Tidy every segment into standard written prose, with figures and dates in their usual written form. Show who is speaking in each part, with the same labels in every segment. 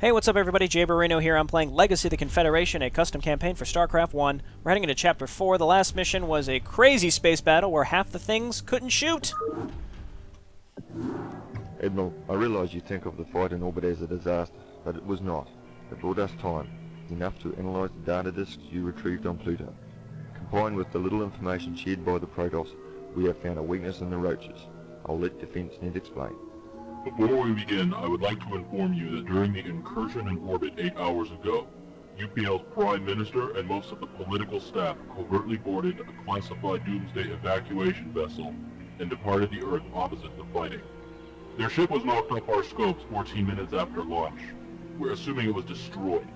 Speaker 1: Hey, what's up everybody? JayborinoPlays here. I'm playing Legacy of the Confederation, a custom campaign for Starcraft 1. We're heading into Chapter 4. The last mission was a crazy space battle where half the things couldn't shoot.
Speaker 2: Admiral, I realize you think of the fight in orbit as a disaster, but it was not. It brought us time, enough to analyze the data disks you retrieved on Pluto. Combined with the little information shared by the Protoss, we have found a weakness in the Roaches. I'll let Defense Net explain.
Speaker 3: Before we begin, I would like to inform you that during the incursion in orbit 8 hours ago, UPL's Prime Minister and most of the political staff covertly boarded a classified doomsday evacuation vessel and departed the Earth opposite the fighting. Their ship was knocked off our scopes 14 minutes after launch. We're assuming it was destroyed.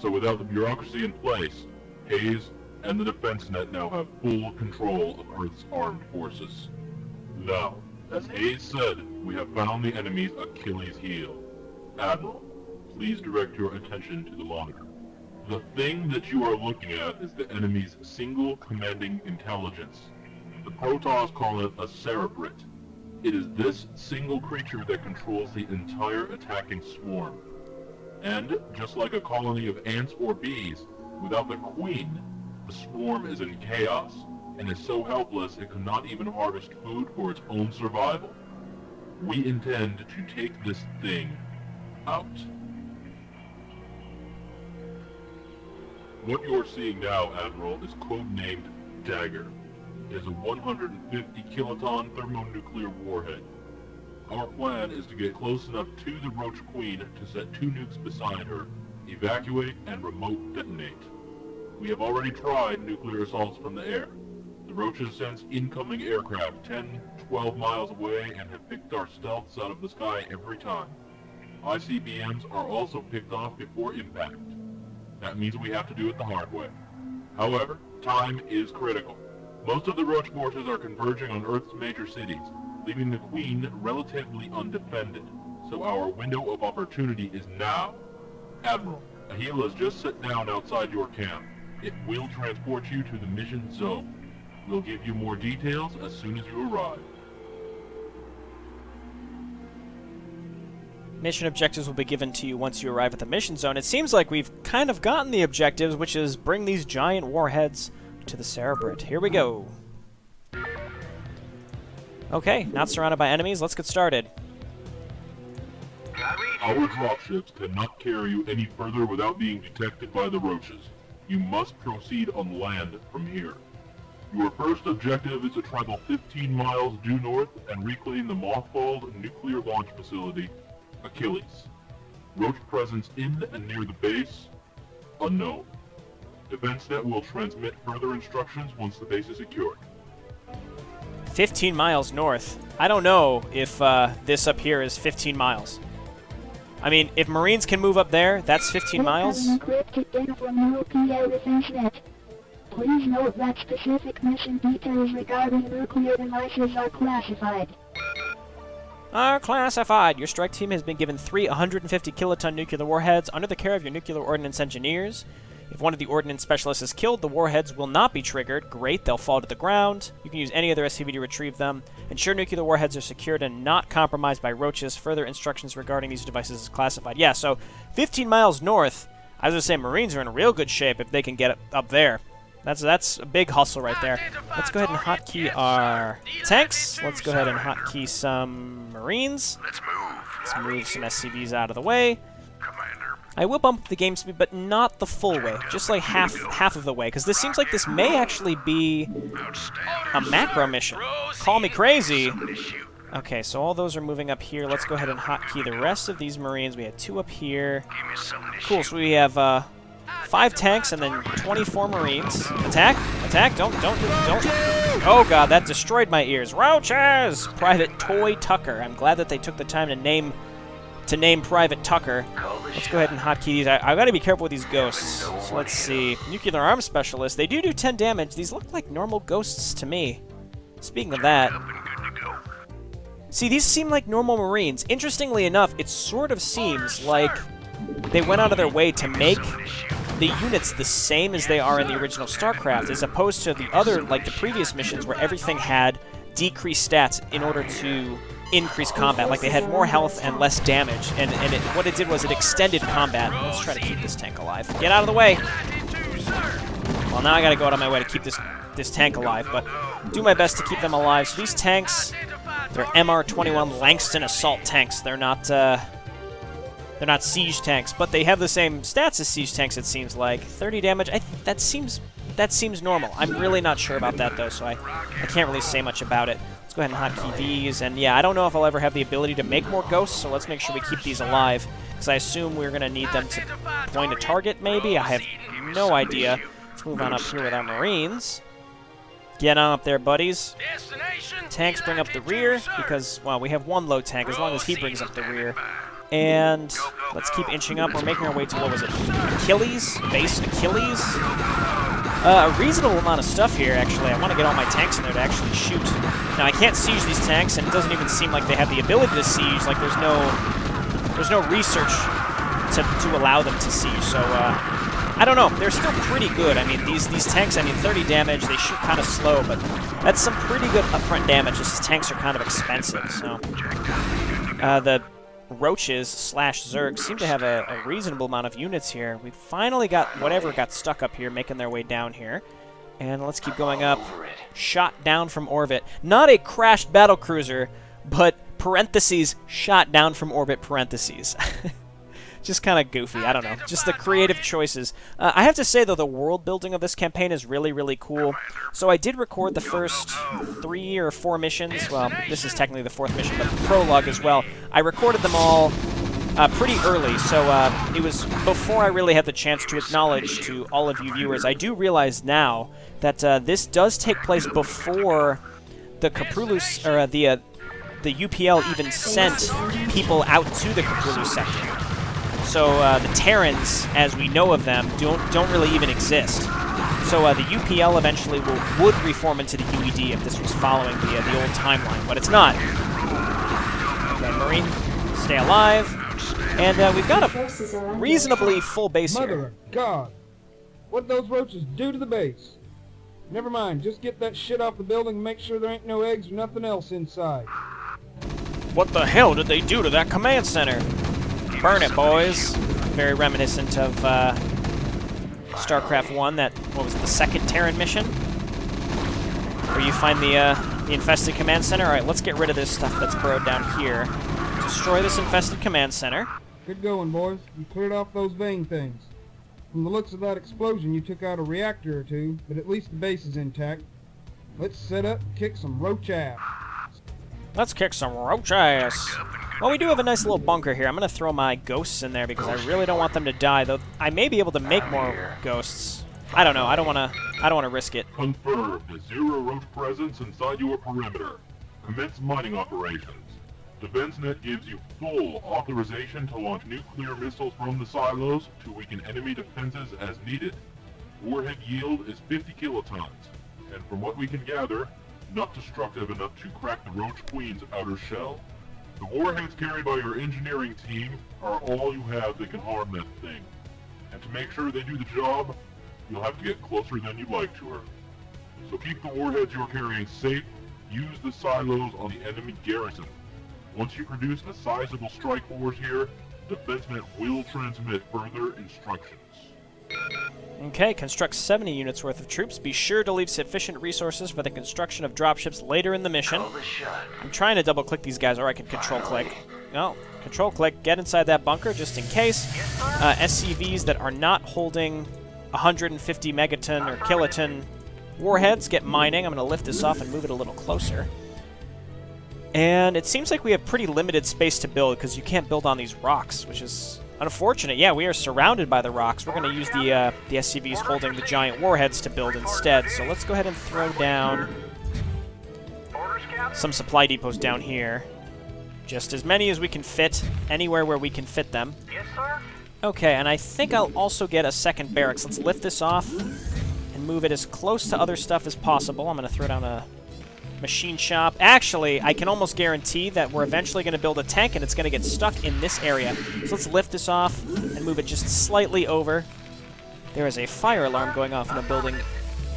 Speaker 3: So without the bureaucracy in place, Hayes and the Defense Net now have full control of Earth's armed forces. Now, as Hayes said, we have found the enemy's Achilles heel. Admiral, please direct your attention to the monitor. The thing that you are looking at is the enemy's single commanding intelligence. The Protoss call it a cerebrit. It is this single creature that controls the entire attacking swarm. And, just like a colony of ants or bees, without the queen, the swarm is in chaos, and is so helpless it cannot even harvest food for its own survival. We intend to take this thing out. What you're seeing now, Admiral, is codenamed Dagger. It is a 150 kiloton thermonuclear warhead. Our plan is to get close enough to the Roach Queen to set 2 nukes beside her, evacuate, and remote detonate. We have already tried nuclear assaults from the air. The Roaches sense incoming aircraft 10, 12 miles away and have picked our stealths out of the sky every time. ICBMs are also picked off before impact. That means we have to do it the hard way. However, time is critical. Most of the Roach forces are converging on Earth's major cities, leaving the Queen relatively undefended, so our window of opportunity is now. Admiral, a heel has just set down outside your camp. It will transport you to the mission zone. We'll give you more details as soon as you arrive.
Speaker 1: Mission objectives will be given to you once you arrive at the mission zone. It seems like we've kind of gotten the objectives, which is bring these giant warheads to the cerebrit. Here we go. Okay, not surrounded by enemies. Let's get started.
Speaker 3: Our dropships cannot carry you any further without being detected by the Roaches. You must proceed on land from here. Your first objective is to travel 15 miles due north and reclaim the mothballed nuclear launch facility, Achilles. Roach presence in and near the base, unknown. DefenseNet will transmit further instructions once the base is secured.
Speaker 1: 15 miles north. I don't know if this up here is 15 miles. I mean, if Marines can move up there, that's 15 miles?
Speaker 4: Please note that specific mission details regarding nuclear devices are classified.
Speaker 1: Are classified. Your strike team has been given 3 150 kiloton nuclear warheads under the care of your nuclear ordnance engineers. If one of the ordnance specialists is killed, the warheads will not be triggered. Great, they'll fall to the ground. You can use any other SCV to retrieve them. Ensure nuclear warheads are secured and not compromised by Roaches. Further instructions regarding these devices is classified. Yeah, so 15 miles north, I was going to say Marines are in real good shape if they can get up there. That's a big hustle right there. Let's go ahead and hotkey our tanks. Let's go ahead and hotkey some Marines. Let's move some SCVs out of the way. I will bump up the game speed, but not the full way. Just like half of the way, because this seems like this may actually be a macro mission. Call me crazy. Okay, so all those are moving up here. Let's go ahead and hotkey the rest of these Marines. We had 2 up here. Cool, so we have 5 tanks and then 24 Marines. Attack! Attack! Don't. Oh god, that destroyed my ears. Roaches! Private Toy Tucker. I'm glad that they took the time to name Private Tucker. Let's go ahead and hotkey these. I gotta be careful with these ghosts. So let's see. Nuclear Arms Specialist. They do 10 damage. These look like normal ghosts to me. Speaking of that. See, these seem like normal Marines. Interestingly enough, it sort of seems like they went out of their way to make the units the same as they are in the original Starcraft, as opposed to the other, like the previous missions where everything had decreased stats in order to increased combat. Like, they had more health and less damage, and what it did was it extended combat. Let's try to keep this tank alive. Get out of the way! Well, now I gotta go out of my way to keep this tank alive, but do my best to keep them alive. So these tanks, they're MR-21 Langston assault tanks. They're not siege tanks, but they have the same stats as siege tanks, it seems like. 30 damage, that seems normal. I'm really not sure about that, though, so I can't really say much about it. Let's go ahead and hotkey these, and yeah, I don't know if I'll ever have the ability to make more ghosts, so let's make sure we keep these alive, because I assume we're going to need them to point a target, maybe? I have no idea. Let's move on up here with our Marines. Get on up there, buddies. Tanks bring up the rear, because, well, we have one low tank, as long as he brings up the rear. And let's keep inching up. We're making our way to, what was it, Achilles? Base Achilles? A reasonable amount of stuff here, actually. I want to get all my tanks in there to actually shoot. Now, I can't siege these tanks, and it doesn't even seem like they have the ability to siege. Like, there's no research to allow them to siege. So, I don't know. They're still pretty good. I mean, these tanks, 30 damage. They shoot kind of slow, but that's some pretty good upfront damage. These tanks are kind of expensive, so... the Roaches / Zergs seem to have a reasonable amount of units here. We finally got whatever got stuck up here, making their way down here. And let's keep going up. Shot down from orbit. Not a crashed battlecruiser, but parentheses, shot down from orbit parentheses. Just kind of goofy, I don't know. Just the creative choices. I have to say, though, the world building of this campaign is really, really cool. So I did record the first 3 or 4 missions. Well, this is technically the 4th mission, but the prologue as well. I recorded them all pretty early, so it was before I really had the chance to acknowledge to all of you viewers. I do realize now that this does take place before the Caprulus, or the UPL even sent people out to the Caprulus sector. So the Terrans, as we know of them, don't really even exist. So the UPL eventually would reform into the UED if this was following the old timeline, but it's not. Okay, Marine, stay alive. And we've got a reasonably full base here.
Speaker 5: Mother of God! What'd those roaches do to the base? Never mind, just get that shit off the building and make sure there ain't no eggs or nothing else inside.
Speaker 1: What the hell did they do to that command center? Burn it, boys. Very reminiscent of Starcraft 1, what was it, the second Terran mission? Where you find the infested command center. Alright, let's get rid of this stuff that's burrowed down here. Destroy this infested command center.
Speaker 5: Good going, boys. You cleared off those vein things. From the looks of that explosion, you took out a reactor or two, but at least the base is intact. Let's set up and kick some roach ass.
Speaker 1: Let's kick some roach ass. Well, we do have a nice little bunker here. I'm going to throw my ghosts in there because I really don't want them to die, though I may be able to make more ghosts. I don't know. I don't want to risk it.
Speaker 3: Confirmed. Zero roach presence inside your perimeter. Commence mining operations. DefenseNet gives you full authorization to launch nuclear missiles from the silos to weaken enemy defenses as needed. Warhead yield is 50 kilotons, and from what we can gather, not destructive enough to crack the Roach Queen's outer shell. The warheads carried by your engineering team are all you have that can harm that thing. And to make sure they do the job, you'll have to get closer than you'd like to her. So keep the warheads you're carrying safe, use the silos on the enemy garrison. Once you produce a sizable strike force here, DefenseNet will transmit further instructions.
Speaker 1: Okay, construct 70 units worth of troops. Be sure to leave sufficient resources for the construction of dropships later in the mission. I'm trying to double-click these guys, or I can control-click. No, control-click, get inside that bunker just in case. SCVs that are not holding 150 megaton or kiloton warheads get mining. I'm going to lift this off and move it a little closer. And it seems like we have pretty limited space to build because you can't build on these rocks, which is unfortunate. Yeah, we are surrounded by the rocks. We're going to use the SCVs holding the giant warheads to build instead. So let's go ahead and throw down some supply depots down here. Just as many as we can fit, anywhere where we can fit them.
Speaker 6: Yes, sir.
Speaker 1: Okay, and I think I'll also get a second barracks. Let's lift this off and move it as close to other stuff as possible. I'm going to throw down a machine shop. Actually, I can almost guarantee that we're eventually going to build a tank and it's going to get stuck in this area. So let's lift this off and move it just slightly over. There is a fire alarm going off in a building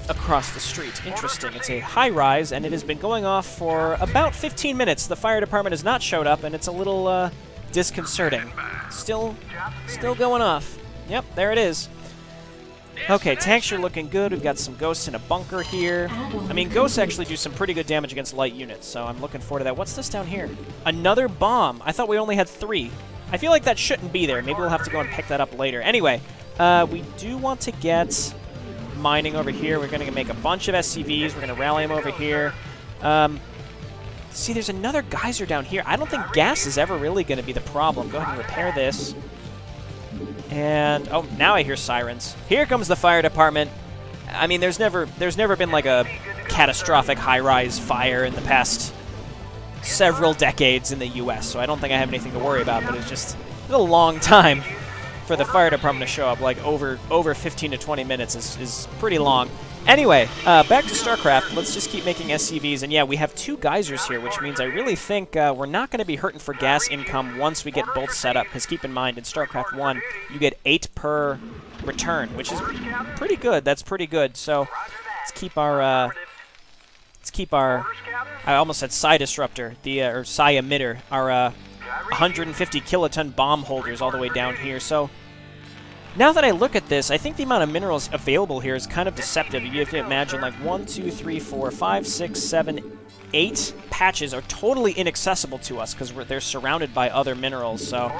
Speaker 1: across the street. Interesting. It's a high-rise, and it has been going off for about 15 minutes. The fire department has not showed up, and it's a little disconcerting. Still going off. Yep, there it is. Okay, tanks are looking good. We've got some ghosts in a bunker here. I mean, ghosts actually do some pretty good damage against light units, so I'm looking forward to that. What's this down here? Another bomb. I thought we only had 3. I feel like that shouldn't be there. Maybe we'll have to go and pick that up later. Anyway, we do want to get mining over here. We're going to make a bunch of SCVs. We're going to rally them over here. See, there's another geyser down here. I don't think gas is ever really going to be the problem. Go ahead and repair this. And, oh, now I hear sirens. Here comes the fire department. I mean, there's never been like a catastrophic high-rise fire in the past several decades in the U.S., so I don't think I have anything to worry about, but it's just a long time for the fire department to show up. Like, over 15 to 20 minutes is pretty long. Anyway, back to Starcraft. Let's just keep making SCVs. And yeah, we have 2 geysers here, which means I really think we're not going to be hurting for gas income once we get both set up. Because keep in mind, in StarCraft 1, you get 8 per return, which is pretty good. That's pretty good. So let's keep our I almost said Psi Disruptor, or Psi Emitter, our 150 kiloton bomb holders all the way down here. So now that I look at this, I think the amount of minerals available here is kind of deceptive. You have to imagine like 1, 2, 3, 4, 5, 6, 7, 8 patches are totally inaccessible to us because they're surrounded by other minerals. So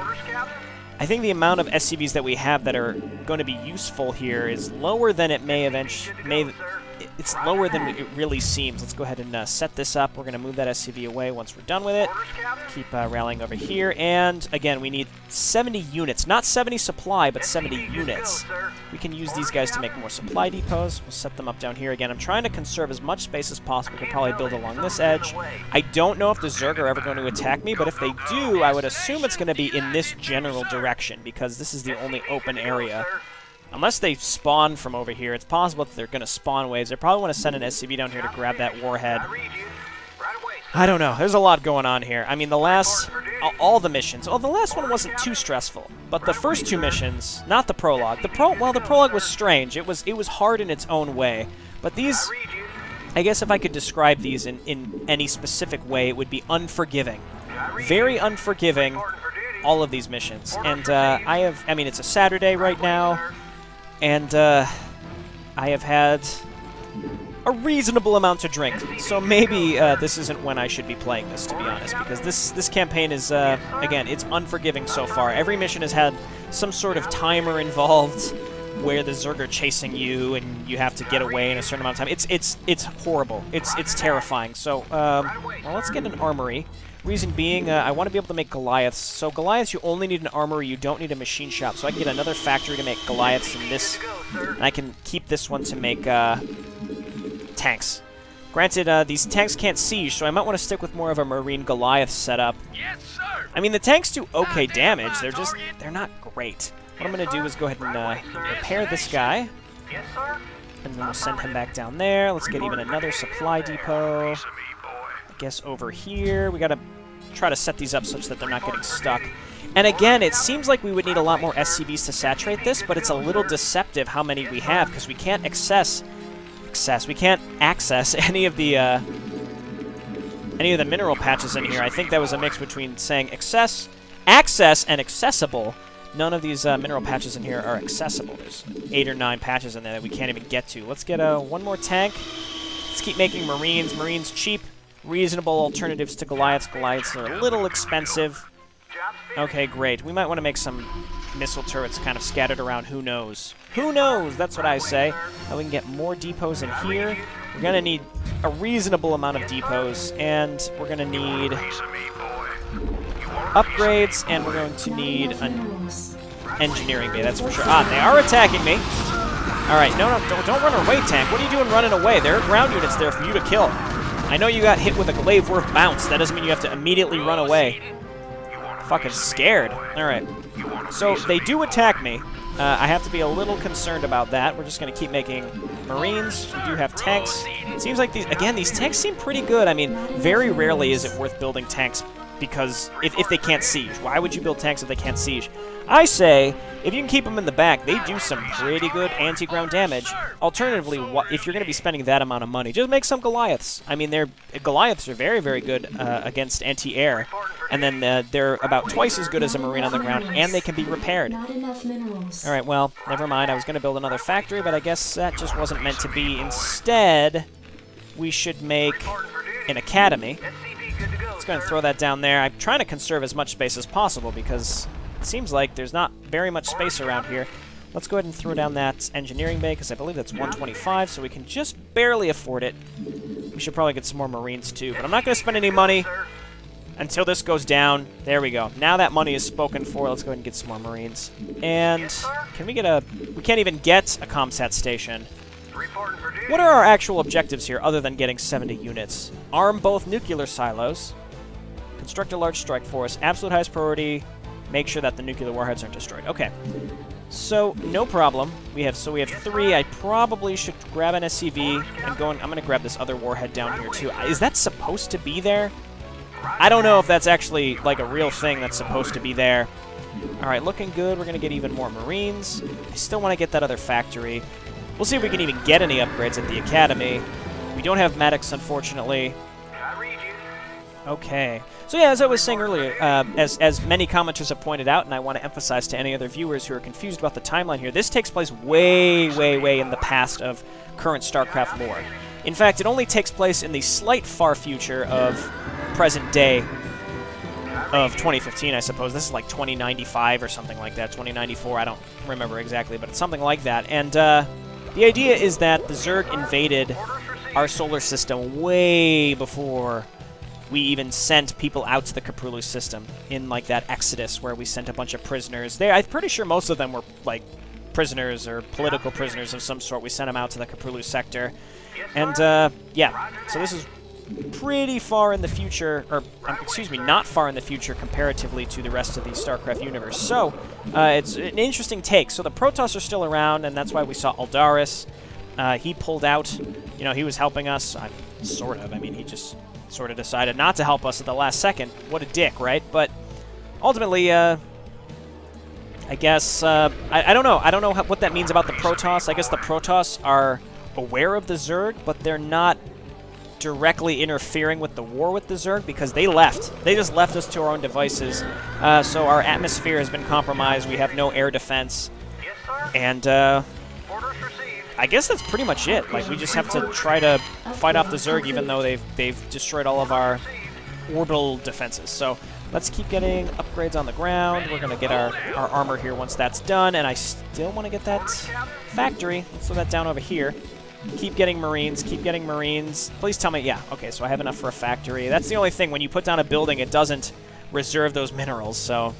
Speaker 1: I think the amount of SCVs that we have that are going to be useful here is lower than it may eventually. It's lower than it really seems. Let's go ahead and set this up. We're going to move that SCV away once we're done with it. Keep rallying over here. And, again, we need 70 units. Not 70 supply, but 70 units. We can use these guys to make more supply depots. We'll set them up down here. Again, I'm trying to conserve as much space as possible. We could probably build along this edge. I don't know if the Zerg are ever going to attack me, but if they do, I would assume it's going to be in this general direction, because this is the only open area. Unless they spawn from over here, it's possible that they're going to spawn waves. They probably want to send an SCV down here to grab that warhead. I don't know. There's a lot going on here. I mean, all the missions. Oh, the last one wasn't too stressful, but the first 2 missions, not the prologue. The prologue was strange. It was hard in its own way. But these, I guess if I could describe these in any specific way, it would be unforgiving. Very unforgiving, all of these missions. And I mean, it's a Saturday right now. And I have had a reasonable amount to drink, so maybe this isn't when I should be playing this, to be honest, because this campaign is, again, it's unforgiving so far. Every mission has had some sort of timer involved where the Zerg are chasing you and you have to get away in a certain amount of time. It's horrible. It's terrifying. So, well, let's get an armory. Reason being, I want to be able to make Goliaths. So Goliaths, you only need an armory, you don't need a machine shop. So I can get another factory to make Goliaths in this, and I can keep this one to make tanks. Granted, these tanks can't siege, so I might want to stick with more of a Marine Goliath setup. Yes, sir. I mean, the tanks do okay damage, they're not great. What I'm going to do is go ahead and repair this guy. Yes, sir. And then we'll send him back down there. Let's get even another supply depot. I guess over here. We gotta try to set these up such that they're not getting stuck. And again, it seems like we would need a lot more SCVs to saturate this, but it's a little deceptive how many we have, because we can't access any of the mineral patches in here. I think that was a mix between saying access, and accessible. None of these mineral patches in here are accessible. There's 8 or 9 patches in there that we can't even get to. Let's get one more tank. Let's keep making Marines. Marines cheap. Reasonable alternatives to Goliaths. Goliaths are a little expensive. Okay, great. We might want to make some missile turrets kind of scattered around. Who knows? Who knows? That's what I say. Now we can get more depots in here. We're going to need a reasonable amount of depots, and we're going to need upgrades, and we're going to need an engineering bay, that's for sure. Ah, they are attacking me. All right, no, don't run away, tank. What are you doing running away? There are ground units there for you to kill. I know you got hit with a glaive worth bounce. That doesn't mean you have to immediately run away. Fucking scared. Alright. So, they do attack me. I have to be a little concerned about that. We're just going to keep making Marines. We do have tanks. It seems like these tanks seem pretty good. I mean, very rarely is it worth building tanks because if they can't siege. Why would you build tanks if they can't siege? I say, if you can keep them in the back, they do some pretty good anti-ground damage. Alternatively, if you're going to be spending that amount of money, just make some Goliaths. I mean, Goliaths are very, very good against anti-air, and then they're about twice as good as a Marine on the ground, and they can be repaired.
Speaker 6: Not enough minerals.
Speaker 1: All right, well, never mind. I was going to build another factory, but I guess that just wasn't meant to be. Instead, we should make an academy. Just going to throw that down there. I'm trying to conserve as much space as possible because it seems like there's not very much space around here. Let's go ahead and throw down that engineering bay because I believe that's 125, so we can just barely afford it. We should probably get some more Marines too, but I'm not going to spend any money until this goes down. There we go. Now that money is spoken for, let's go ahead and get some more Marines. And can we get a... We can't even get a ComSat station. What are our actual objectives here other than getting 70 units? Arm both nuclear silos. Construct a large strike force. Absolute highest priority. Make sure that the nuclear warheads aren't destroyed. Okay. So, no problem. We have 3. I probably should grab an SCV and go. I'm going to grab this other warhead down here too. Is that supposed to be there? I don't know if that's actually like a real thing that's supposed to be there. All right, looking good. We're going to get even more Marines. I still want to get that other factory. We'll see if we can even get any upgrades at the academy. We don't have medics, unfortunately. Okay. So yeah, as I was saying earlier, as many commenters have pointed out, and I want to emphasize to any other viewers who are confused about the timeline here, this takes place way, way, way in the past of current StarCraft lore. In fact, it only takes place in the slight far future of present day of 2015, I suppose. This is like 2095 or something like that, 2094, I don't remember exactly, but it's something like that. And the idea is that the Zerg invaded our solar system way before we even sent people out to the Caprulu system in like that Exodus where we sent a bunch of prisoners. I'm pretty sure most of them were like prisoners or political prisoners of some sort. We sent them out to the Caprulu sector. And yeah, so this is pretty far in the future, or excuse me, not far in the future comparatively to the rest of the StarCraft universe. So it's an interesting take. So the Protoss are still around, and that's why we saw Aldaris. He pulled out. You know, he was helping us. Sort of. I mean, he just sort of decided not to help us at the last second. What a dick, right? But ultimately, I guess I don't know. I don't know what that means about the Protoss. I guess the Protoss are aware of the Zerg, but they're not directly interfering with the war with the Zerg because they left. They just left us to our own devices. So our atmosphere has been compromised. We have no air defense. And I guess that's pretty much it. Like, we just have to try to fight off the Zerg even though they've destroyed all of our orbital defenses. So let's keep getting upgrades on the ground. We're going to get our armor here once that's done. And I still want to get that factory. Let's throw that down over here. Keep getting Marines, keep getting Marines. Please tell me, yeah, okay, so I have enough for a factory. That's the only thing. When you put down a building, it doesn't reserve those minerals, so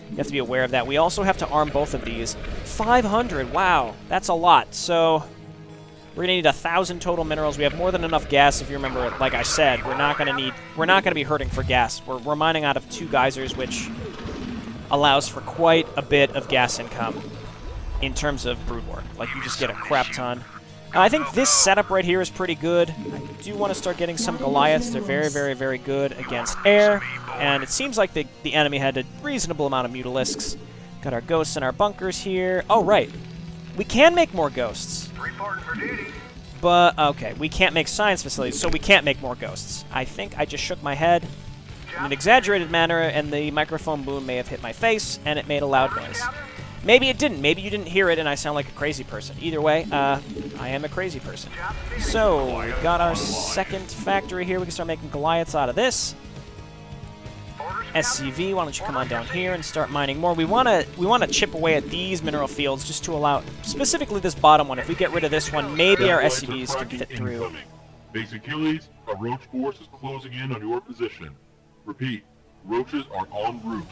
Speaker 1: you have to be aware of that. We also have to arm both of these. 500, wow, that's a lot. So we're gonna need 1,000 total minerals. We have more than enough gas, if you remember, like I said. We're not gonna be hurting for gas. We're mining out of 2 geysers, which allows for quite a bit of gas income in terms of brood war. Like, you just get a crap ton. I think this setup right here is pretty good. I do want to start getting some Goliaths. They're very, very, very good against air. And it seems like the enemy had a reasonable amount of Mutalisks. Got our ghosts in our bunkers here. Oh, right. We can make more ghosts. But, okay, we can't make science facilities, so we can't make more ghosts. I think I just shook my head in an exaggerated manner, and the microphone boom may have hit my face, and it made a loud noise. Maybe it didn't. Maybe you didn't hear it and I sound like a crazy person. Either way, I am a crazy person. So, we've got our second factory here. We can start making Goliaths out of this. SCV, why don't you come on down here and start mining more. We want to chip away at these mineral fields just to allow, specifically this bottom one. If we get rid of this one, maybe our SCVs can fit through.
Speaker 3: Base Achilles, a Roach force is closing in on your position. Repeat, Roaches are en route.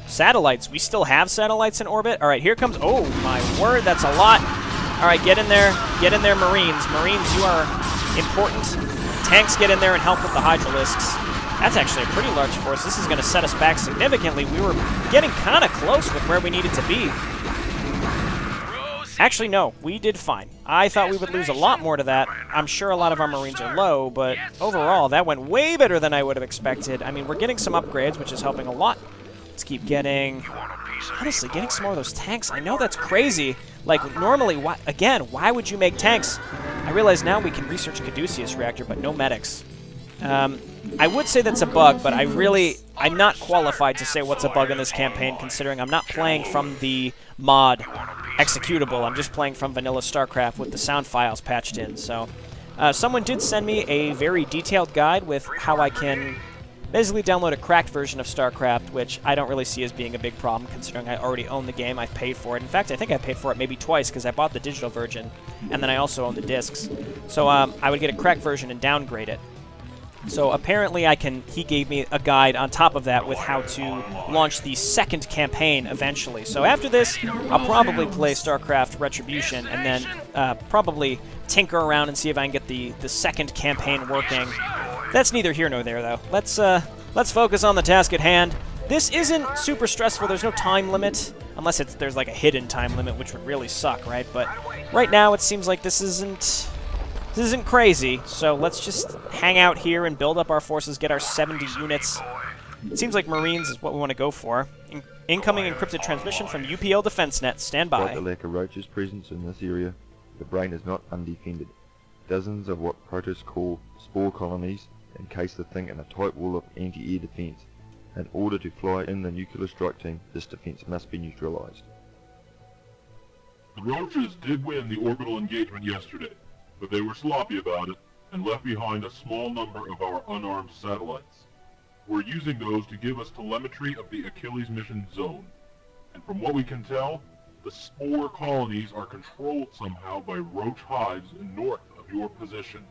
Speaker 1: Satellites. We still have satellites in orbit. All right, here comes... Oh, my word, that's a lot. All right, get in there. Get in there, Marines. Marines, you are important. Tanks, get in there and help with the Hydralisks. That's actually a pretty large force. This is going to set us back significantly. We were getting kind of close with where we needed to be. Actually, no, we did fine. I thought we would lose a lot more to that. I'm sure a lot of our Marines are low, but overall, that went way better than I would have expected. I mean, we're getting some upgrades, which is helping a lot. Let's keep getting... Honestly, getting some more of those tanks, I know that's crazy. Like, normally, why would you make tanks? I realize now we can research Caduceus reactor, but no medics. I would say that's a bug, but I'm not qualified to say what's a bug in this campaign, considering I'm not playing from the mod executable. I'm just playing from vanilla Starcraft with the sound files patched in. So, someone did send me a very detailed guide with how I can basically download a cracked version of Starcraft, which I don't really see as being a big problem, considering I already own the game. I've paid for it. In fact, I think I paid for it maybe twice, because I bought the digital version, and then I also own the discs. So, I would get a cracked version and downgrade it. So apparently he gave me a guide on top of that with how to launch the second campaign eventually. So after this, I'll probably play StarCraft Retribution and then probably tinker around and see if I can get the second campaign working. That's neither here nor there, though. Let's focus on the task at hand. This isn't super stressful. There's no time limit, unless there's like a hidden time limit, which would really suck, right? But right now it seems like this isn't crazy, so let's just hang out here and build up our forces, get our 70 units. It seems like Marines is what we want to go for. Incoming encrypted transmission from UPL Defense Net. Stand by.
Speaker 2: Despite the lack of Roach's presence in this area, the brain is not undefended. Dozens of what protists call spore colonies encase the thing in a tight wall of anti-air defense. In order to fly in the nuclear strike team, this defense must be neutralized.
Speaker 3: The Roaches did win the orbital engagement yesterday, but they were sloppy about it and left behind a small number of our unarmed satellites. We're using those to give us telemetry of the Achilles mission zone, and from what we can tell, the spore colonies are controlled somehow by Roach hives north of your position.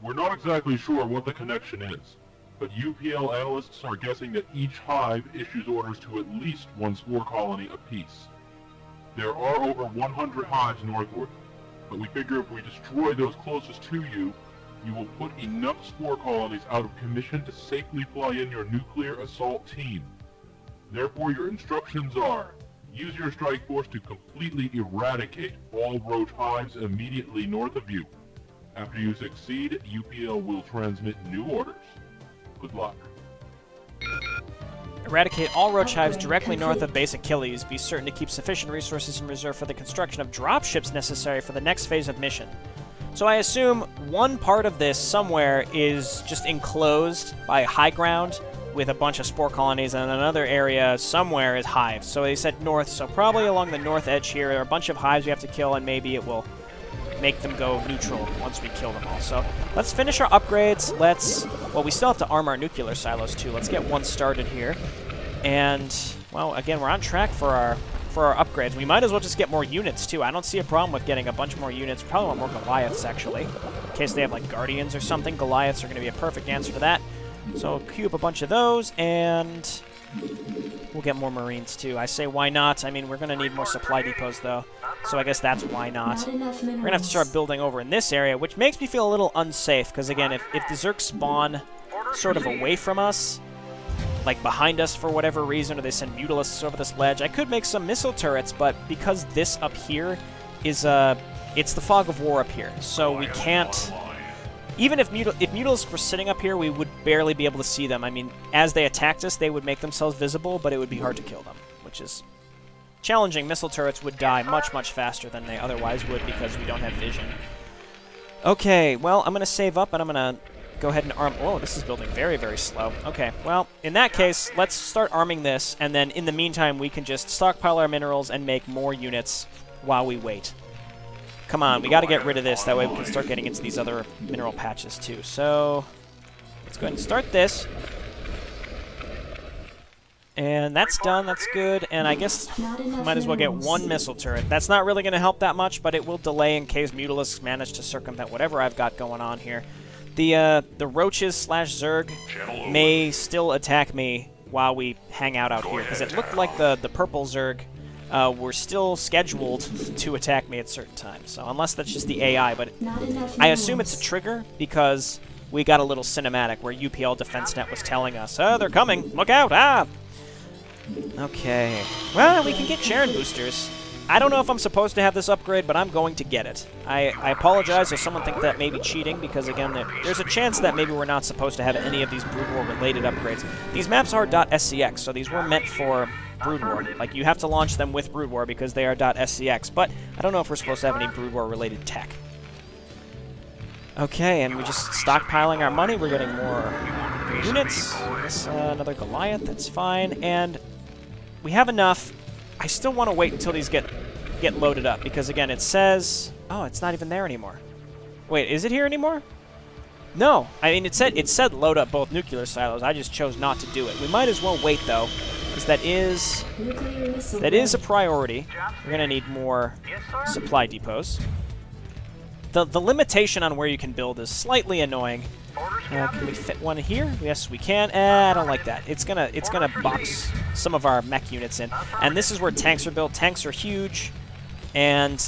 Speaker 3: We're not exactly sure what the connection is, but UPL analysts are guessing that each hive issues orders to at least one spore colony apiece. There are over 100 hives northward, but we figure if we destroy those closest to you, you will put enough spore colonies out of commission to safely fly in your nuclear assault team. Therefore, your instructions are, use your strike force to completely eradicate all Roach hives immediately north of you. After you succeed, UPL will transmit new orders. Good luck.
Speaker 1: Eradicate all Roach hives directly north of base Achilles. Be certain to keep sufficient resources in reserve for the construction of dropships necessary for the next phase of mission. So I assume one part of this somewhere is just enclosed by high ground with a bunch of spore colonies, and another area somewhere is hives. So they said north, so probably along the north edge here there are a bunch of hives we have to kill, and maybe it will make them go neutral once we kill them all. So let's finish our upgrades. Well, we still have to arm our nuclear silos too. Let's get one started here. And, well, again, we're on track for our upgrades. We might as well just get more units too. I don't see a problem with getting a bunch more units. Probably want more Goliaths, actually. In case they have, like, Guardians or something, Goliaths are going to be a perfect answer to that. So queue up a bunch of those, and we'll get more Marines too. I say why not? I mean, we're going to need more supply depots, though. So I guess that's why not. We're going to have to start building over in this area, which makes me feel a little unsafe, because, again, if the Zerg spawn sort of away from us, like behind us for whatever reason, or they send Mutalisks over this ledge, I could make some missile turrets, but because this up here is, it's the fog of war up here, so we can't... Even if Mutalisks were sitting up here, we would barely be able to see them. I mean, as they attacked us, they would make themselves visible, but it would be hard to kill them, which is challenging. Missile turrets would die much, much faster than they otherwise would because we don't have vision. Okay, well, I'm going to save up, and I'm going to go ahead and arm... Oh, this is building very, very slow. Okay, well, in that case, let's start arming this, and then in the meantime, we can just stockpile our minerals and make more units while we wait. Come on, we got to get rid of this. That way we can start getting into these other mineral patches, too. So, let's go ahead and start this. And that's done. That's good. And I guess we might as well get one missile turret. That's not really going to help that much, but it will delay in case Mutalisks manage to circumvent whatever I've got going on here. The Roaches / Zerg may still attack me while we hang out here, because it looked like the purple Zerg were still scheduled to attack me at certain times. So unless that's just the AI, but I assume it's a trigger because we got a little cinematic where UPL Defense Net was telling us, "Oh, they're coming! Look out! Ah!" Okay. Well, we can get Sharon boosters. I don't know if I'm supposed to have this upgrade, but I'm going to get it. I apologize if someone thinks that may be cheating, because again, there's a chance that maybe we're not supposed to have any of these Brood War related upgrades. These maps are .scx, so these were meant for Brood War. Like, you have to launch them with Brood War because they are .scx, but I don't know if we're supposed to have any Brood War related tech. Okay, and we're just stockpiling our money. We're getting more units. This, another Goliath, that's fine, and we have enough. I still want to wait until these get loaded up, because again, it says... Oh, it's not even there anymore. Wait, is it here anymore? No. I mean, it said load up both nuclear silos. I just chose not to do it. We might as well wait, though, because that is a priority. We're going to need more supply depots. The limitation on where you can build is slightly annoying. Can we fit one here? Yes, we can. I don't like that. It's gonna box some of our mech units in. And this is where tanks are built. Tanks are huge, and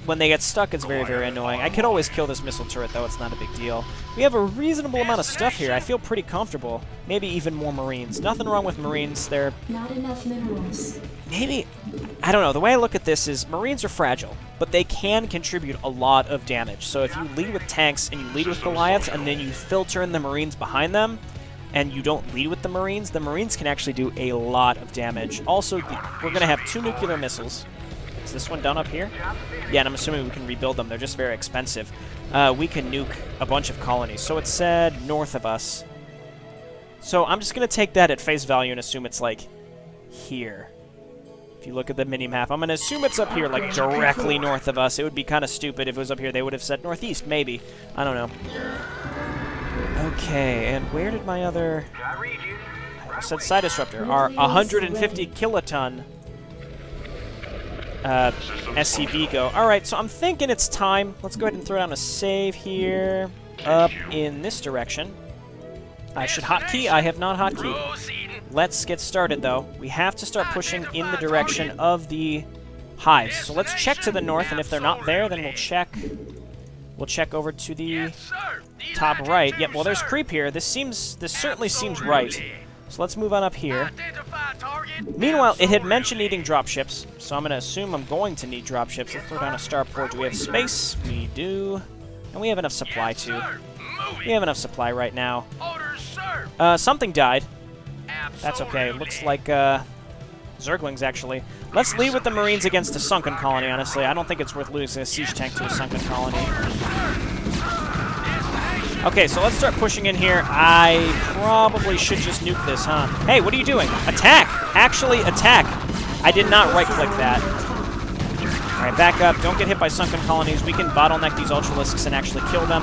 Speaker 1: when they get stuck, it's very, very annoying. I could always kill this missile turret, though. It's not a big deal. We have a reasonable amount of stuff here. I feel pretty comfortable. Maybe even more Marines. Nothing wrong with Marines. They're...
Speaker 6: Not enough minerals.
Speaker 1: Maybe... I don't know. The way I look at this is Marines are fragile, but they can contribute a lot of damage. So if you lead with tanks and you lead with Goliaths and then you filter in the Marines behind them and you don't lead with the Marines can actually do a lot of damage. Also, we're going to have 2 nuclear missiles. Is this one done up here? Yeah, and I'm assuming we can rebuild them. They're just very expensive. We can nuke a bunch of colonies. So it said north of us. So I'm just going to take that at face value and assume it's, like, here. If you look at the mini-map, I'm going to assume it's up here, like, directly north of us. It would be kind of stupid if it was up here. They would have said northeast, maybe. I don't know. Okay, and where did my other... I said Side Disruptor. Our 150 kiloton... SCV go. Alright, so I'm thinking it's time. Let's go ahead and throw down a save here. Up in this direction. I should hotkey. I have not hotkeyed. Let's get started, though. We have to start pushing in the direction of the hives. So let's check to the north, and if they're not there, then we'll check. We'll check over to the top right. Yep, well, there's creep here. This certainly seems right. So let's move on up here. Meanwhile, it had mentioned needing dropships, so I'm going to assume I'm going to need dropships. Let's throw down a starport. Do we have space? We do. And we have enough supply, too. We have enough supply right now. Something died. That's okay. Looks like Zerglings, actually. Let's lead with the Marines against a sunken colony, honestly. I don't think it's worth losing a siege tank to a sunken colony. Okay, so let's start pushing in here. I probably should just nuke this, huh? Hey, what are you doing? Attack! Actually, attack! I did not right-click that. Alright, back up. Don't get hit by sunken colonies. We can bottleneck these Ultralisks and actually kill them.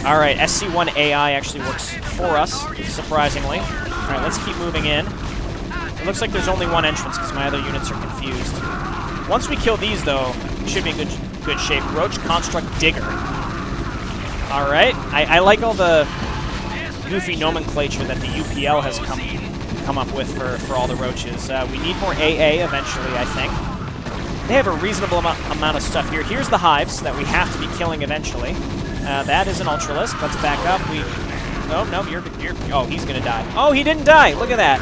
Speaker 1: Alright, SC1 AI actually works for us, surprisingly. Alright, let's keep moving in. It looks like there's only one entrance because my other units are confused. Once we kill these, though, we should be in good shape. Roach, Construct, Digger. Alright, I like all the goofy nomenclature that the UPL has come up with for all the Roaches. We need more AA eventually, I think. They have a reasonable amount of stuff here. Here's the hives that we have to be killing eventually. That is an Ultralisk. Let's back up. Oh, no, you're... Oh, he's gonna die. Oh, he didn't die! Look at that!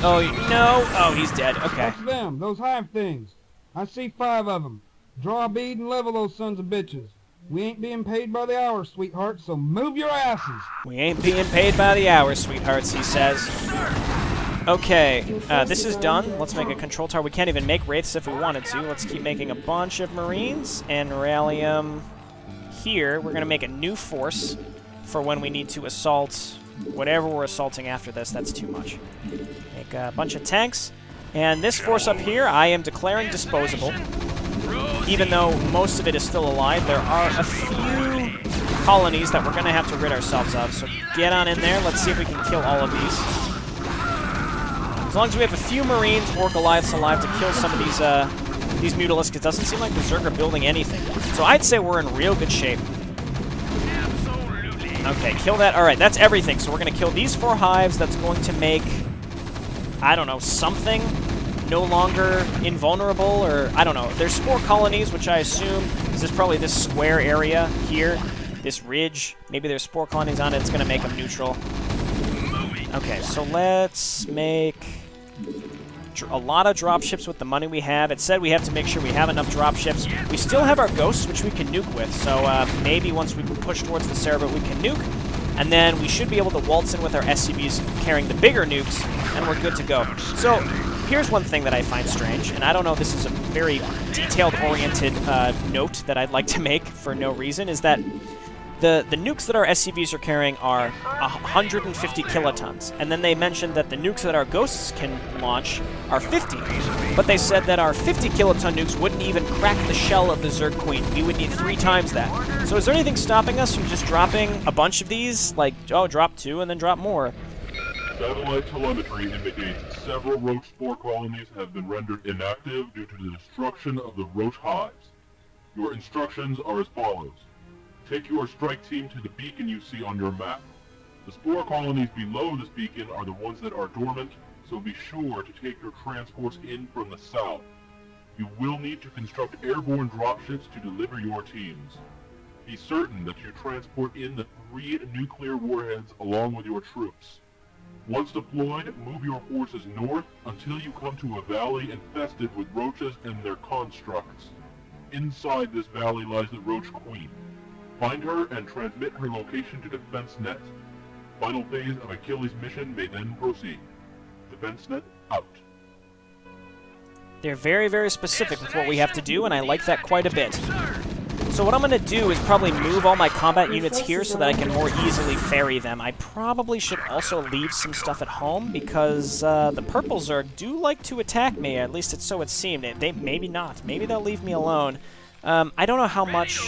Speaker 1: Oh, no! Oh, he's dead. Okay.
Speaker 5: That's them, those hive things. I see 5 of them. Draw a bead and level those sons of bitches. We ain't being paid by the hour, sweetheart, so move your asses!
Speaker 1: We ain't being paid by the hour, sweethearts, he says. Okay, this is done. Let's make a control tower. We can't even make Wraiths if we wanted to. Let's keep making a bunch of Marines and rally them here. We're going to make a new force for when we need to assault whatever we're assaulting after this. That's too much. Make a bunch of tanks. And this force up here, I am declaring disposable. Even though most of it is still alive, there are a few colonies that we're going to have to rid ourselves of. So get on in there. Let's see if we can kill all of these. As long as we have a few Marines or Goliaths alive to kill some of these Mutalisks, it doesn't seem like the Zerg are building anything. So I'd say we're in real good shape. Okay, kill that. All right, that's everything. So we're going to kill these 4 hives. That's going to make, I don't know, something no longer invulnerable, or I don't know. There's spore colonies, which I assume is probably this square area here, this ridge. Maybe there's spore colonies on it. It's going to make them neutral. Okay, so let's make a lot of dropships with the money we have. It said we have to make sure we have enough dropships. We still have our ghosts, which we can nuke with, so maybe once we push towards the Cerebro, we can nuke. And then we should be able to waltz in with our SCVs carrying the bigger nukes, and we're good to go. So, here's one thing that I find strange, and I don't know, this is a very detailed-oriented note that I'd like to make for no reason, is that the nukes that our SCVs are carrying are 150 kilotons, and then they mentioned that the nukes that our ghosts can launch are 50, but they said that our 50 kiloton nukes wouldn't even crack the shell of the Zerg Queen. We would need 3 times that. So is there anything stopping us from just dropping a bunch of these? Like, oh, drop 2 and then drop more.
Speaker 3: Satellite telemetry indicates several Roach spore colonies have been rendered inactive due to the destruction of the Roach hives. Your instructions are as follows. Take your strike team to the beacon you see on your map. The spore colonies below this beacon are the ones that are dormant, so be sure to take your transports in from the south. You will need to construct airborne dropships to deliver your teams. Be certain that you transport in the 3 nuclear warheads along with your troops. Once deployed, move your forces north until you come to a valley infested with roaches and their constructs. Inside this valley lies the Roach Queen. Find her and transmit her location to DefenseNet. Final phase of Achilles' mission may then proceed. DefenseNet out.
Speaker 1: They're very, very specific with what we have to do, and I like that quite a bit. So what I'm going to do is probably move all my combat units here so that I can more easily ferry them. I probably should also leave some stuff at home, because the Purple Zerg do like to attack me, at least it's so it seemed. They maybe not. Maybe they'll leave me alone. I don't know how much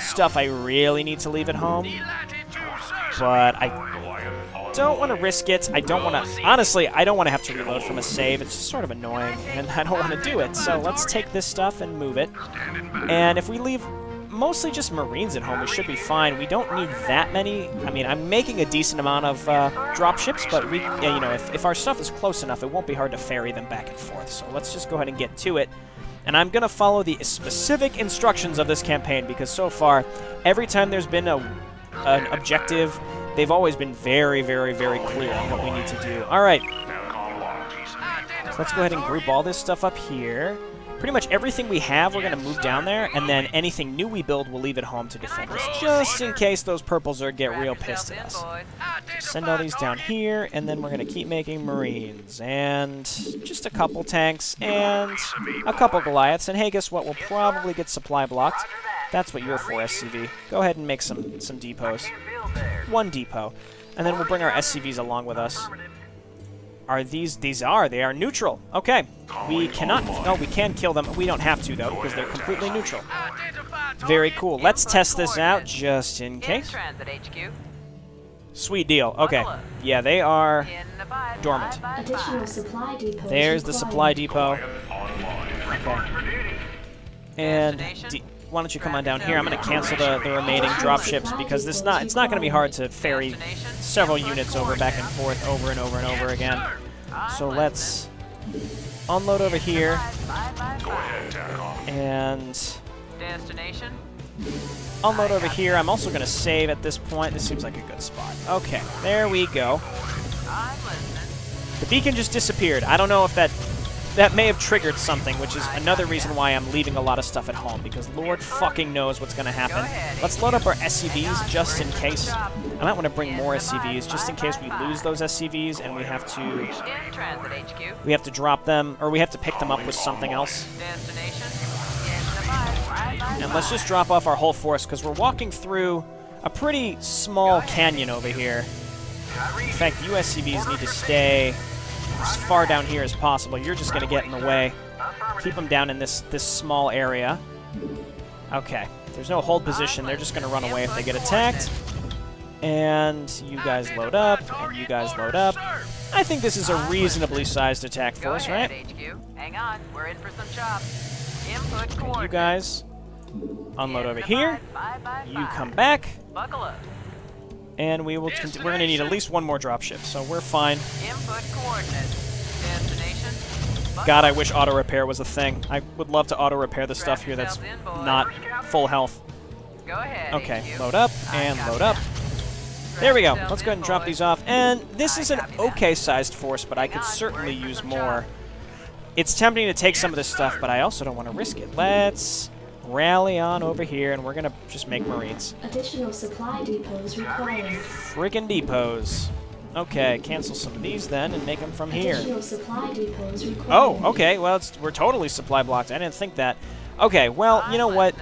Speaker 1: stuff I really need to leave at home, but I don't want to risk it. I don't want to... Honestly, I don't want to have to reload from a save. It's just sort of annoying, and I don't want to do it. So let's take this stuff and move it. And if we leave mostly just Marines at home, we should be fine. We don't need that many. I mean, I'm making a decent amount of dropships, but we, you know, if our stuff is close enough, it won't be hard to ferry them back and forth. So let's just go ahead and get to it. And I'm going to follow the specific instructions of this campaign, because so far, every time there's been an objective, they've always been very, very, very clear on what we need to do. All right. So let's go ahead and group all this stuff up here. Pretty much everything we have, we're going to move down there, and then anything new we build, we'll leave at home to defend us, just in case those Purple Zerg get real pissed at us. So send all these down here, and then we're going to keep making Marines, and just a couple tanks, and a couple Goliaths, and hey, guess what? We'll probably get supply blocked. That's what you're for, SCV. Go ahead and make some depots. 1 depot. And then we'll bring our SCVs along with us. Are they are neutral. Okay. We cannot, no, we can kill them. We don't have to, though, because they're completely neutral. Very cool. Let's test this out, just in case. Sweet deal. Okay. Yeah, they are dormant.
Speaker 6: Additional supply depots
Speaker 1: There's the supply depot. Okay. And why don't you come on down here? I'm going to cancel the remaining dropships, because it's not going to be hard to ferry several units over back and forth over and over and over again. So let's unload over here and unload over here. I'm also going to save at this point. This seems like a good spot. Okay, there we go. The beacon just disappeared. I don't know if that may have triggered something, which is another reason why I'm leaving a lot of stuff at home, because Lord fucking knows what's going to happen. Let's load up our SCVs just in case. I might want to bring more SCVs just in case we lose those SCVs and we have to drop them, or we have to pick them up with something else. And let's just drop off our whole force, because we're walking through a pretty small canyon over here. In fact, you SCVs need to stay as far down here as possible. You're just going to get in the way. Keep them down in this small area. Okay. There's no hold position. They're just going to run away if they get attacked. And you guys load up, and you guys load up. I think this is a reasonably sized attack force, right?
Speaker 7: Hang on, we're in for some chops. Input coordinates.
Speaker 1: You guys unload over here. You come back.
Speaker 7: Buckle up.
Speaker 1: And we're going to need at least 1 more dropship, so we're fine.
Speaker 7: Input coordinates. Destination.
Speaker 1: God, I wish auto repair was a thing. I would love to auto repair the stuff here that's not full health.
Speaker 7: Go ahead.
Speaker 1: Okay, load up and load up. There we go. Let's go ahead and drop these off. And this is an okay-sized force, but I could certainly use more. It's tempting to take some of this stuff, but I also don't want to risk it. Let's rally on over here, and we're going to just make Marines.
Speaker 6: Additional supply depots required.
Speaker 1: Friggin' depots. Okay, cancel some of these then and make them from here.
Speaker 6: Additional supply depots required.
Speaker 1: Oh, okay. Well, we're totally supply blocked. I didn't think that. Okay, well, you know what?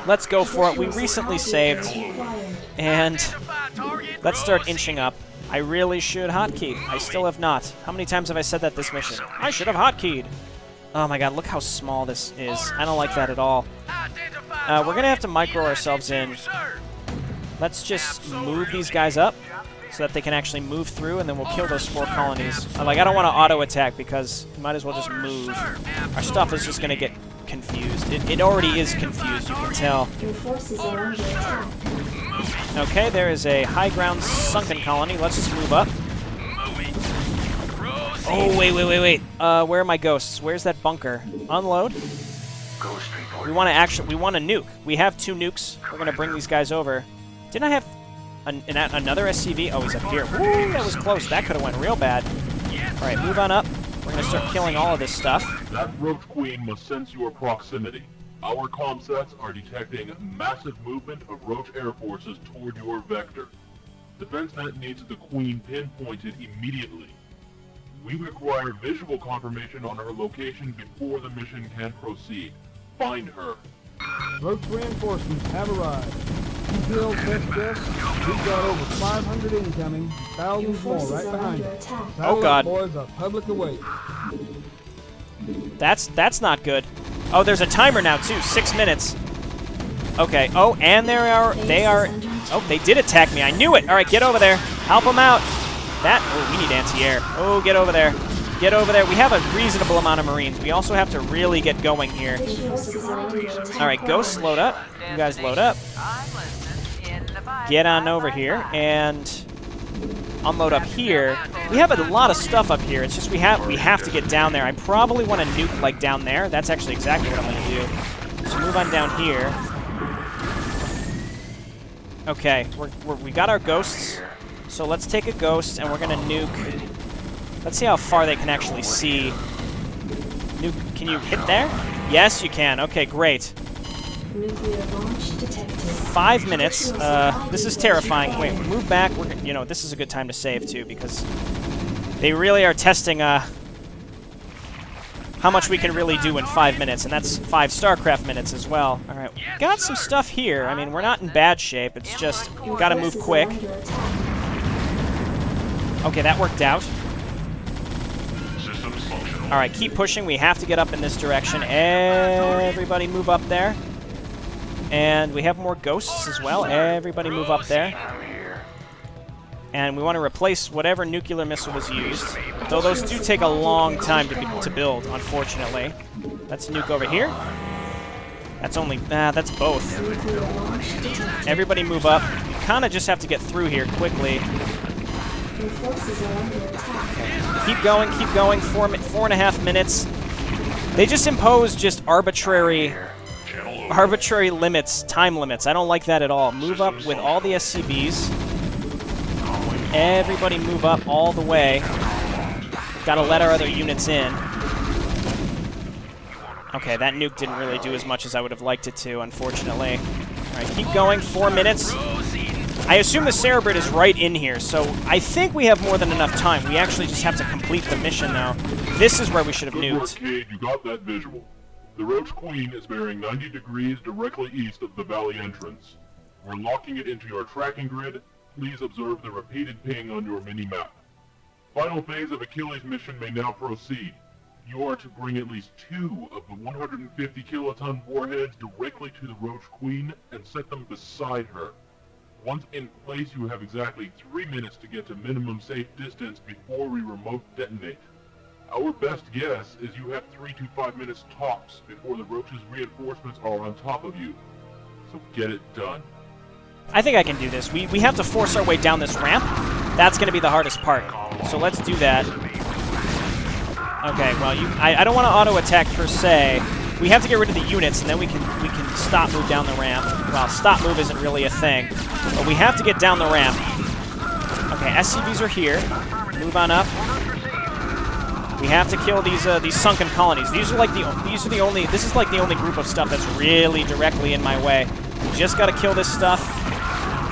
Speaker 1: Let's go for it. We recently saved, and let's start inching up. I really should hotkey. I still have not. How many times have I said that this mission? I should have hotkeyed. Oh my god, look how small this is. I don't like that at all. We're going to have to micro ourselves in. Let's just move these guys up so that they can actually move through, and then we'll kill those spore colonies. Like, I don't want to auto-attack because you might as well just move. Our stuff is just going to get confused. It already is confused, you can tell.
Speaker 6: Your forces are under attack.
Speaker 1: Okay, there is a high ground sunken colony. Let's just move up. Oh, wait. Where are my ghosts? Where's that bunker? Unload. We want to nuke. We have 2 nukes. We're going to bring these guys over. Didn't I have another SCV? Oh, he's up here. Woo, that was close. That could have went real bad. All right, move on up. We're going to start killing all of this stuff.
Speaker 3: That Roach Queen must sense your proximity. Our comsats are detecting massive movement of Roach air forces toward your vector. DefenseNet needs the Queen pinpointed immediately. We require visual confirmation on her location before the mission can proceed. Find her.
Speaker 5: Roach reinforcements have arrived. Details best guess, we've got over 500 incoming,
Speaker 6: Your
Speaker 5: thousands more
Speaker 6: forces
Speaker 5: right
Speaker 6: are
Speaker 5: behind
Speaker 6: under
Speaker 5: us.
Speaker 6: attack.
Speaker 1: Oh, God.
Speaker 5: Boys, a public await.
Speaker 1: That's not good. Oh, there's a timer now, too. 6 minutes. Okay. Oh, and they did attack me. I knew it. All right, get over there. Help them out. Oh, we need anti-air. Oh, get over there. Get over there. We have a reasonable amount of Marines. We also have to really get going here. All right, ghosts, load up. You guys load up. Get on over here and unload up here. We have a lot of stuff up here. It's just we have to get down there. I probably want to nuke like down there. That's actually exactly what I'm going to do. So move on down here. Okay, we got our ghosts. So let's take a ghost and we're going to nuke. Let's see how far they can actually see. Nuke, can you hit there? Yes, you can. Okay, great.
Speaker 6: Nuclear launch detected.
Speaker 1: 5 minutes. This is terrifying. Wait, move back. This is a good time to save too because they really are testing how much we can really do in 5 minutes, and that's 5 Starcraft minutes as well. All right, got some stuff here. I mean, we're not in bad shape. It's just we got to move quick. Okay, that worked out. All right, keep pushing. We have to get up in this direction. Everybody move up there. And we have more ghosts as well. Everybody move up there. And we want to replace whatever nuclear missile was used. Though those do take a long time to build, unfortunately. Let's nuke over here. That's only... that's both. Everybody move up. You kind of just have to get through here quickly. Keep going, keep going. 4.5 minutes. They just impose just arbitrary limits, time limits. I don't like that at all. Move up with all the SCVs. Everybody move up all the way. Gotta let our other units in. Okay, that nuke didn't really do as much as I would have liked it to, unfortunately. Alright, keep going. 4 minutes. I assume the Cerebrid is right in here, so I think we have more than enough time. We actually just have to complete the mission now. This is where we should have
Speaker 3: Good work,
Speaker 1: nuked.
Speaker 3: Cade. You got that visual. The Roach Queen is bearing 90 degrees directly east of the valley entrance. We're locking it into your tracking grid. Please observe the repeated ping on your mini-map. Final phase of Achilles' mission may now proceed. You are to bring at least 2 of the 150 kiloton warheads directly to the Roach Queen and set them beside her. Once in place, you have exactly 3 minutes to get to minimum safe distance before we remote detonate. Our best guess is you have 3 to 5 minutes tops before the Roach's reinforcements are on top of you. So get it done.
Speaker 1: I think I can do this. We have to force our way down this ramp. That's going to be the hardest part. So let's do that. Okay, well, I don't want to auto-attack per se. We have to get rid of the units, and then we can stop move down the ramp. Well, stop move isn't really a thing, but we have to get down the ramp. Okay, SCVs are here. Move on up. We have to kill these sunken colonies. These are like the only. This is like the only group of stuff that's really directly in my way. We just got to kill this stuff.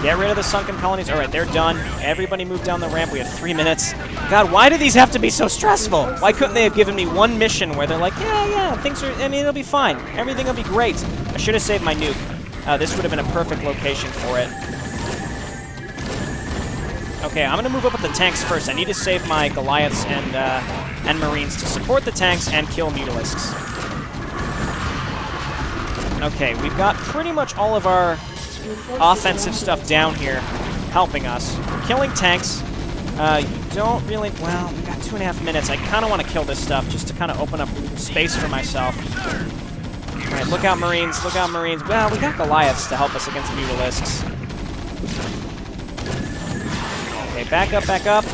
Speaker 1: Get rid of the sunken colonies. All right, they're done. Everybody move down the ramp. We have 3 minutes. God, why do these have to be so stressful? Why couldn't they have given me one mission where they're like, yeah, things are, I mean, it'll be fine. Everything will be great. I should have saved my nuke. This would have been a perfect location for it. Okay, I'm going to move up with the tanks first. I need to save my Goliaths and Marines to support the tanks and kill Mutalisks. Okay, we've got pretty much all of our offensive stuff down here helping us. We're killing tanks. You don't really... Well, we've got 2.5 minutes. I kind of want to kill this stuff just to kind of open up space for myself. All right, look out, Marines. Look out, Marines. Well, we got Goliaths to help us against Mutalisks. Okay, back up, back up.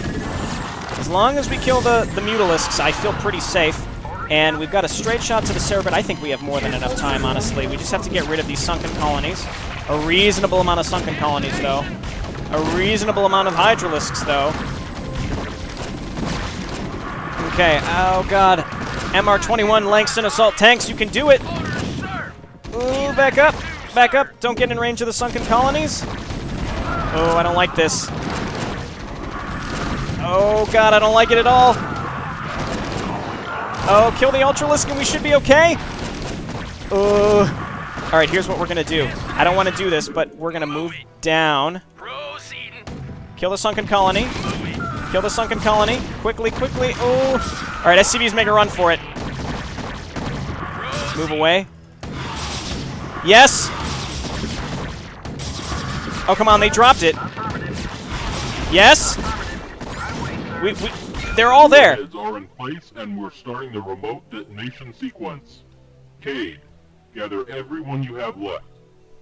Speaker 1: As long as we kill the Mutalisks, I feel pretty safe. And we've got a straight shot to the Cerebrit. I think we have more than enough time, honestly. We just have to get rid of these sunken colonies. A reasonable amount of sunken colonies, though. A reasonable amount of Hydralisks, though. Okay, oh god. MR-21 Langston Assault Tanks, you can do it! Ooh, back up! Back up! Don't get in range of the sunken colonies. Oh, I don't like this. Oh god, I don't like it at all. Oh, kill the Ultralisk and we should be okay. Alright, here's what we're going to do. I don't want to do this, but we're going to move down. Kill the sunken colony. Kill the sunken colony. Quickly, quickly. Oh. Alright, SCVs make a run for it. Move away. Yes! Oh, come on, they dropped it. Yes! They're all there.
Speaker 3: Heads are in place, and we're starting the remote detonation sequence. Cade, gather everyone you have left.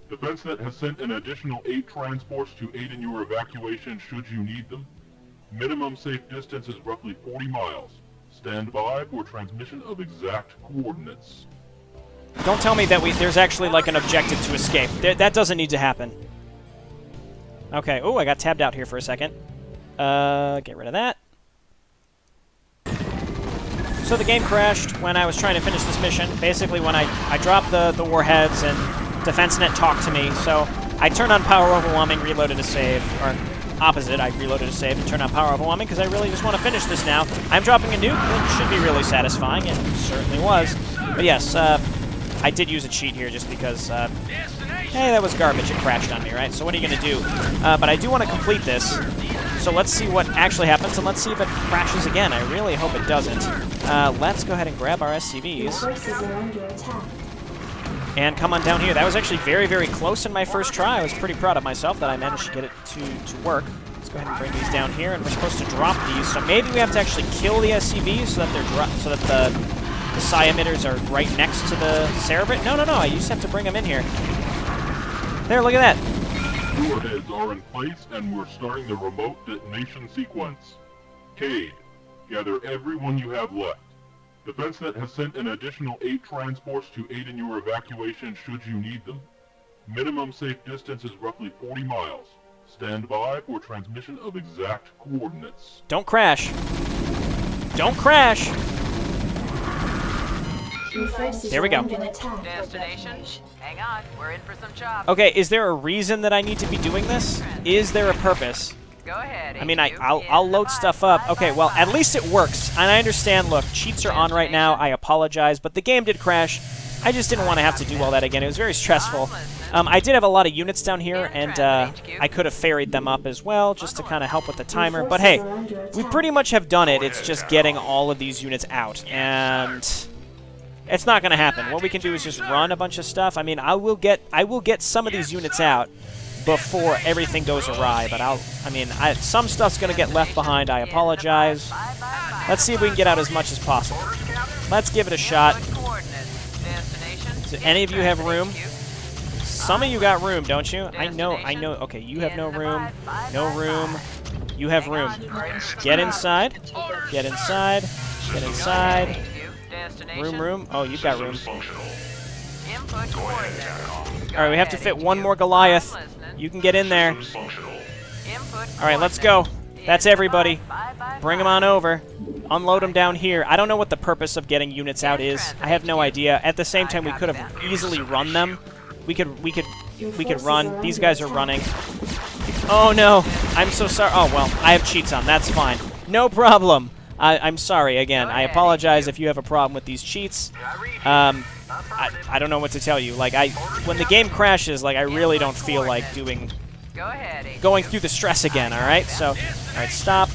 Speaker 3: DefenseNet has sent an additional 8 transports to aid in your evacuation should you need them. Minimum safe distance is roughly 40 miles. Stand by for transmission of exact coordinates.
Speaker 1: Don't tell me that there's actually like an objective to escape. That doesn't need to happen. Okay. Oh, I got tabbed out here for a second. Get rid of that. So the game crashed when I was trying to finish this mission. Basically, when I dropped the warheads and DefenseNet talked to me. So I turned on power overwhelming, reloaded to save, or opposite. I reloaded to save and turned on power overwhelming because I really just want to finish this now. I'm dropping a nuke. It should be really satisfying. It certainly was. But yes, I did use a cheat here just because, hey, that was garbage. It crashed on me, right? So what are you going to do? But I do want to complete this. So let's see what actually happens, and let's see if it crashes again. I really hope it doesn't. Let's go ahead and grab our SCVs. And come on down here. That was actually very, very close in my first try. I was pretty proud of myself that I managed to get it to work. Let's go ahead and bring these down here, and we're supposed to drop these. So maybe we have to actually kill the SCVs so that the psi emitters are right next to the Cerebrit. No, you just have to bring them in here. There, look at that.
Speaker 3: Warheads are in place, and we're starting the remote detonation sequence. Cade, gather everyone you have left. DefenseNet has sent an additional 8 transports to aid in your evacuation should you need them. Minimum safe distance is roughly 40 miles. Stand by for transmission of exact coordinates.
Speaker 1: Don't crash. Don't crash. There we go.
Speaker 7: Destination. Hang on, we're in for some chops.
Speaker 1: Okay, is there a reason that I need to be doing this? Is there a purpose?
Speaker 7: Go ahead.
Speaker 1: I mean, I'll load stuff up. Okay, well, at least it works. And I understand, look, cheats are on right now. I apologize, but the game did crash. I just didn't want to have to do all that again. It was very stressful. I did have a lot of units down here, and I could have ferried them up as well, just to kind of help with the timer. But hey, we pretty much have done it. It's just getting all of these units out, and it's not going to happen. What we can do is just run a bunch of stuff. I mean, I will get some of these units out before everything goes awry, but some stuff's going to get left behind. I apologize. Let's see if we can get out as much as possible. Let's give it a shot. Do any of you have room? Some of you got room, don't you? I know. Okay, you have no room. No room. You have room. Get inside. Get inside. Get inside. Room. Oh, you've got room. Alright, we have to fit one more Goliath. You can get in there. Alright, let's go. That's everybody.
Speaker 7: Bye, bye,
Speaker 1: Bring them
Speaker 7: bye.
Speaker 1: on over. Unload them down here. I don't know what the purpose of getting units out is. I have no idea. At the same time, we could have easily run them. We could run. These guys are running. Oh no, I'm so sorry. Oh well, I have cheats on. That's fine. No problem. I'm sorry again. I apologize if you have a problem with these cheats. I don't know what to tell you. Like when the game crashes, like I really don't feel like going through the stress again. All right. So, all right, stop.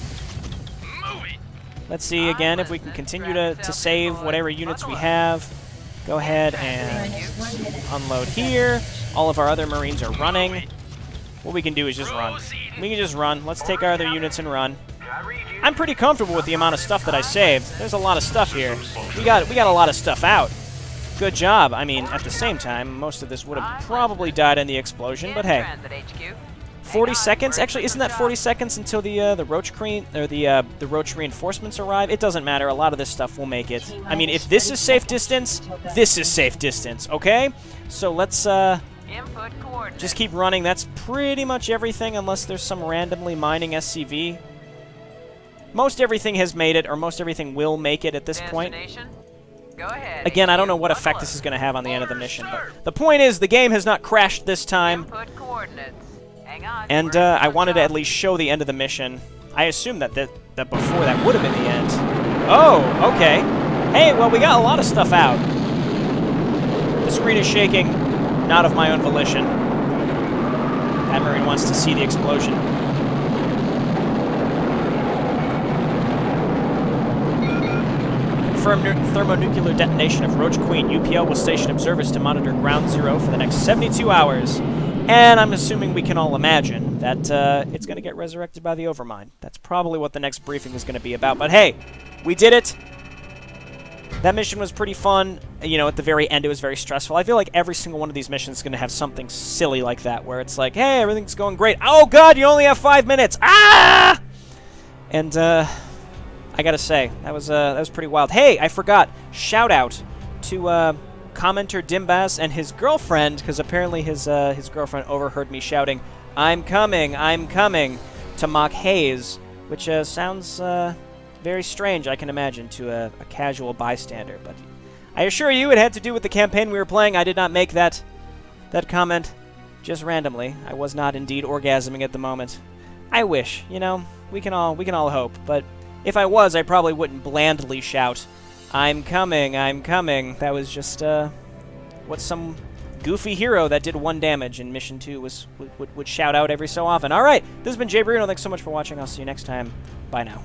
Speaker 1: Let's see again if we can continue to save whatever units we have. Go ahead and unload here. All of our other Marines are running. What we can do is just run. We can just run. Let's take our other units and run. I'm pretty comfortable with the amount of stuff that I saved. There's a lot of stuff here. We got a lot of stuff out. Good job. I mean, at the same time, most of this would have probably died in the explosion, but hey. 40 seconds? Actually, isn't that 40 seconds until the Roach the Roach reinforcements arrive? It doesn't matter. A lot of this stuff will make it. I mean, if this is safe distance, this is safe distance, okay? So let's just keep running. That's pretty much everything unless there's some randomly mining SCV. Most everything has made it, or most everything will make it at this point. Again, I don't know what effect this is going to have on the end of the mission, but the point is the game has not crashed this time. And I wanted to at least show the end of the mission. I assumed that before that would have been the end. Oh, okay. Hey, well, we got a lot of stuff out. The screen is shaking, not of my own volition. That Marine wants to see the explosion. Confirmed thermonuclear detonation of Roach Queen. UPL will station observers to monitor Ground Zero for the next 72 hours. And I'm assuming we can all imagine that it's going to get resurrected by the Overmind. That's probably what the next briefing is going to be about. But hey, we did it. That mission was pretty fun. You know, at the very end, it was very stressful. I feel like every single one of these missions is going to have something silly like that, where it's like, hey, everything's going great. Oh, God, you only have 5 minutes. Ah! And I got to say, that was pretty wild. Hey, I forgot. Shout out to commenter Dimbas and his girlfriend, because apparently his girlfriend overheard me shouting, I'm coming, to mock Hayes, which sounds very strange, I can imagine, to a casual bystander. But I assure you it had to do with the campaign we were playing. I did not make that comment just randomly. I was not indeed orgasming at the moment. I wish, you know, we can all hope, but if I was, I probably wouldn't blandly shout, I'm coming. That was just what some goofy hero that did 1 damage in Mission 2 would shout out every so often. All right, this has been JayborinoPlays. Thanks so much for watching. I'll see you next time. Bye now.